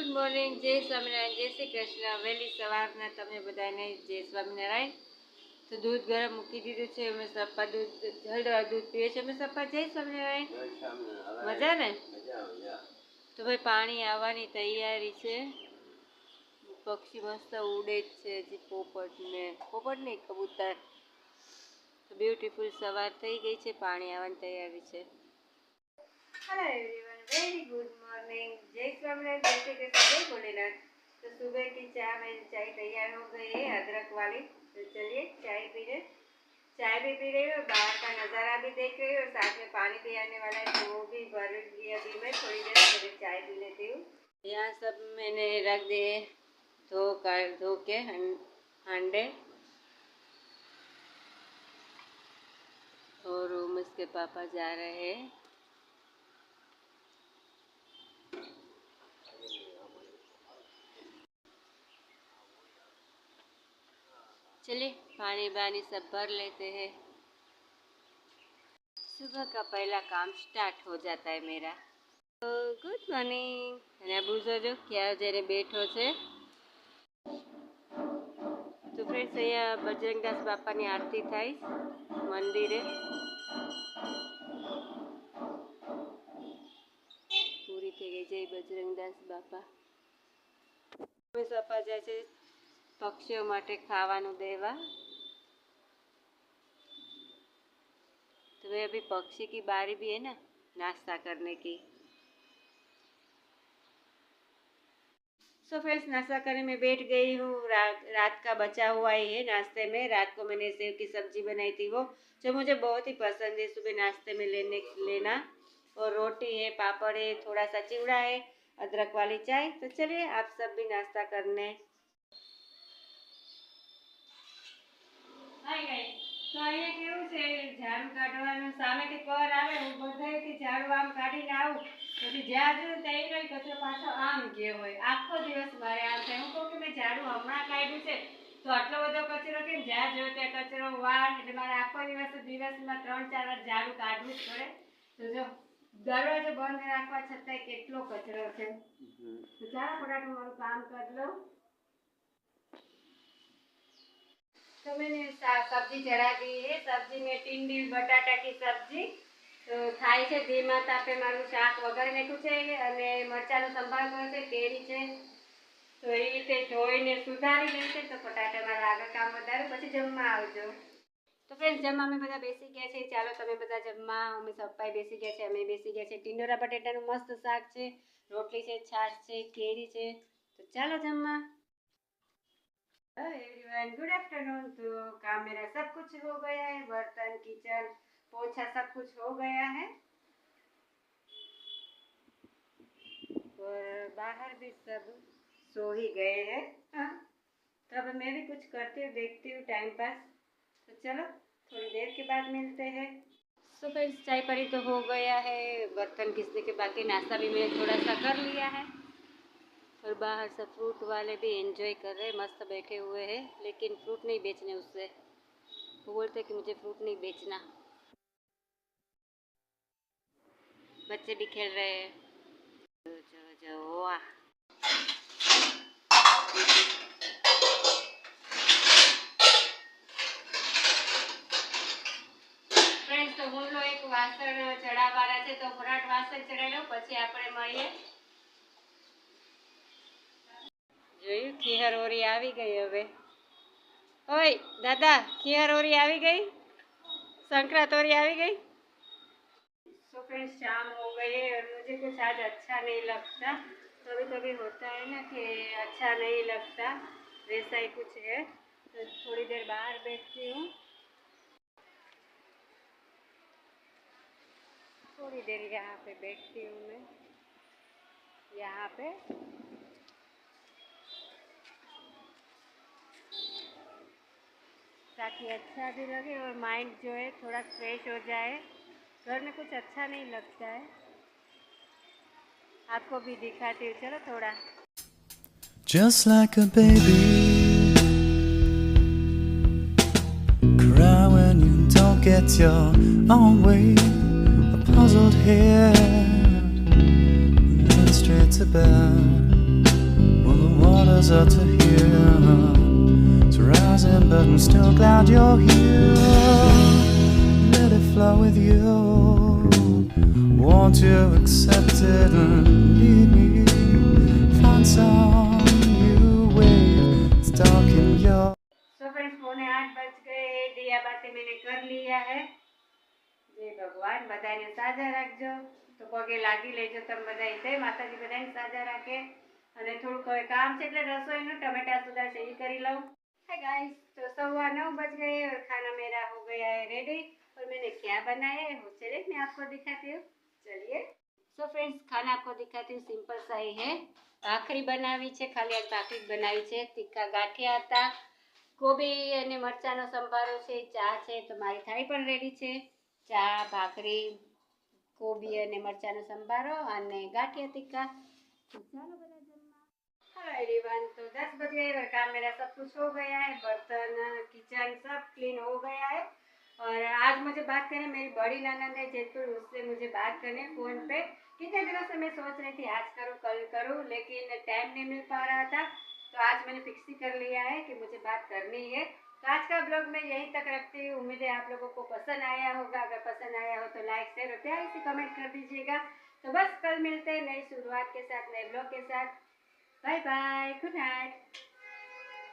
Good morning, જય સ્વામિનારાયણ, જય શ્રી કૃષ્ણ. વહેલી સવારના તમે બધાને જય સ્વામિનારાયણ. તો દૂધ ગરમ મૂકી દીધું છે. અમે સપ્પા દૂધ હળદર દૂધ પીએ છીએ. અમે સપ્પા જય સ્વામિનારાયણ. મજા ને? તો ભાઈ પાણી આવવાની તૈયારી છે. પક્ષી મસ્ત ઉડે જ છે. હજી પોપટ નહીં, કબૂતર. તો બ્યુટીફુલ સવાર થઈ ગઈ છે. પાણી આવવાની તૈયારી છે. Hello everyone, very good morning, जय स्वामिनारायण, जय श्री कृष्ण, जय भोलेनाथ। तो सुबह की चाय तैयार हो गई है, अदरक वाली। तो चलिए चाय पी रहे, चाय भी पी रही हूँ, बाहर का नज़ारा भी देख रही हूँ और साथ में पानी भी आने वाला है, तो वो भी भर दिया। अभी मैं थोड़ी देर पहले चाय पी लेती हूँ। यहाँ सब मैंने रख दिए धो के हांडे, और उमेश के पापा जा रहे हैं। चलिए पानी बानी सब भर लेते हैं। सुबह का पहला काम स्टार्ट हो जाता है मेरा। तो गुड मॉर्निंग। અને આ બુઝો જો ક્યાં જઈને બેઠો છે। તો ફ્રેન્ડ્સ, અહીંયા બજરંગદાસ બાપાની આરતી થાય મંદિરે, પૂરી થઈ ગઈ। જય બજરંગદાસ બાપા। બાપા જાય છે पक्षियों માટે ખાવાનું દેવા। तो भाई अभी पक्षी की बारी भी है ना नाश्ता करने की। सो फ्रेंड्स, नाश्ता करने में बैठ गई हूँ। रात का बचा हुआ ही है नाश्ते में। रात को मैंने सेव की सब्जी बनाई थी, वो जो मुझे बहुत ही पसंद है सुबह नाश्ते में लेना। और रोटी है, पापड़ है, थोड़ा सा चिवड़ा है, अदरक वाली चाय। तो चलिए आप सब भी नाश्ता करने। तो અહીંયા કેવું છે, ઝાડુ કાઢવાનું સામેથી કર આવે, હું બધાથી ઝાડુ આમ કાઢીને આવું, પછી જ્યાં જોયું ત્યાં એક કચરો પાછો આમ ગયો હોય। આખો દિવસ મારે આમ થાય। હું કહું કે મેં ઝાડુ હમણાં કાઢ્યું છે તો આટલો બધો કચરો કેમ? જ્યાં જોયો ત્યાં કચરો વાળ, એટલે મારે આખો દિવસમાં 3-4 વાર ઝાડુ કાઢવું જ પડે। તો જો દરવાજો બંધ રાખવા છતાંય કેટલો કચરો છે। તો ચાલો ફટાફટ મારું કામ કરી લઉં। तो मैंने सब्जी चढ़ा दी है। सब्जी में टिंडी बटाटा की सब्जी तो थाई छे। धीमा तापे मारू शाक वगाड़ी नाख्युं छे अने मरचानो संभार कर्यो छे, केरी छे। तो ए रीते धोईने सुधारी लेशे तो फटाफट मारा आगळ काम वधारे पछी जमवा आवजो। तो फ्रेंड्स, जमवा में बधा बेसी गया छे। चालो तमे बधा जमवा। अमे सप्पाई बेसी गया छे, अमे बेसी गया छे। टिंडोरा बटाटानुं मस्त शाक छे, रोटली छे, छाश छे, केरी छे। तो चालो जमवा। Everyone, good afternoon. तो काम मेरा सब कुछ हो गया है, बर्तन, किचन, पोछा सब कुछ हो गया है। और बाहर भी सब सो ही गए हैं। तो अब मैं भी कुछ करती हूँ, देखती हूँ टाइम पास। तो चलो थोड़ी देर के बाद मिलते हैं। सो फ्रेंड्स, चाय पानी तो हो गया है, बर्तन घिसने के बाकी, नाश्ता भी मैंने थोड़ा सा कर लिया है। और बाहर सब फ्रूट वाले भी एंजॉय कर रहे हैं, मस्त बैठे हुए हैं। लेकिन फ्रूट नहीं बेचने उससे, वो बोलते कि मुझे फ्रूट नहीं बेचना। बच्चे भी खेल रहे हैं। जो वाह, फ्रेंड्स, तो હું એક વાસણ ચડાવવાના છે, તો ફટાફટ વાસણ ચડાવી લઉં, પછી આપણે મળીએ। જોયું, ખીહરોરી આવી ગઈ હવે। ओए दादा, खीहरोरी આવી ગઈ, संक्रांतोरी આવી गई। सो फ्रेंड्स, शाम हो गई है और मुझे कुछ आज अच्छा नहीं लगता। कभी कभी होता है ना कि अच्छा नहीं लगता, वैसा ही कुछ है। तो थोड़ी देर बाहर बैठती हूँ, थोड़ी देर यहाँ पे बैठती हूँ मैं, यहाँ पे। ताकि अच्छा भी लगे और माइंड जो है थोड़ा फ्रेश हो जाए। घर में कुछ अच्छा नहीं लगता है। आपको भी दिखाती हूँ, चलो थोड़ा। Just like a baby, cry when you don't get your own way. A puzzled head, then straight to bed. others are to hear. It's rising, but I'm still glad you're here. Let it flow with you. Won't you accept it and lead me? Find some new way. It's dark in your. तो friends 7:45 बज गए, दिया बातें मैंने कर लिया है। जय भगवान, बधाने साजा રાખજો। તો પગે લાગી લેજો તમે બધાય, જય માતાજી, બધાને સાજા રાખે। અને થોડુંક હવે કામ છે એટલે રસોઈનું ટમેટા સુધા છે એ કરી લઉં। हाय गाइस, तो 9:15 बज गए और खाना मेरा हो गया है रेडी। और मैंने क्या बनाया है वो चलिए मैं आपको दिखाती हूँ। चलिए सो फ्रेंड्स, खाना आपको दिखाती हूँ। सिंपल सा ही है। भाखरी बनावी છે, ખાલી આ ભાખરી બનાવી છે। તીખા ગાંઠિયા હતા, કોબી અને મરચાંનો સંભારો છે, ચા છે। તો મારી થાળી પણ રેડી છે। ચા, ભાખરી, કોબી અને મરચાંનો સંભારો અને ગાંઠિયા તીખા। તો ચાલો બધા જમવા। हेलो एवरीवन, तो 10 बज गए और काम मेरा सब कुछ हो गया है। बर्तन, किचन सब क्लीन हो गया है। और आज मुझे बात करनी, मेरी बड़ी ननद है जयपुर, उससे मुझे बात करनी है फ़ोन पे। कितने दिनों से मैं सोच रही थी आज करूँ कल करूँ, लेकिन टाइम नहीं मिल पा रहा था। तो आज मैंने फिक्स ही कर लिया है कि मुझे बात करनी है। तो आज का ब्लॉग मैं यहीं तक रखती हूँ। उम्मीद है आप लोगों को पसंद आया होगा। अगर पसंद आया हो तो लाइक, शेयर और प्यारी सी कमेंट कर दीजिएगा। तो बस कल मिलते हैं नई शुरुआत के साथ, नए ब्लॉग के साथ। Bye bye, good night.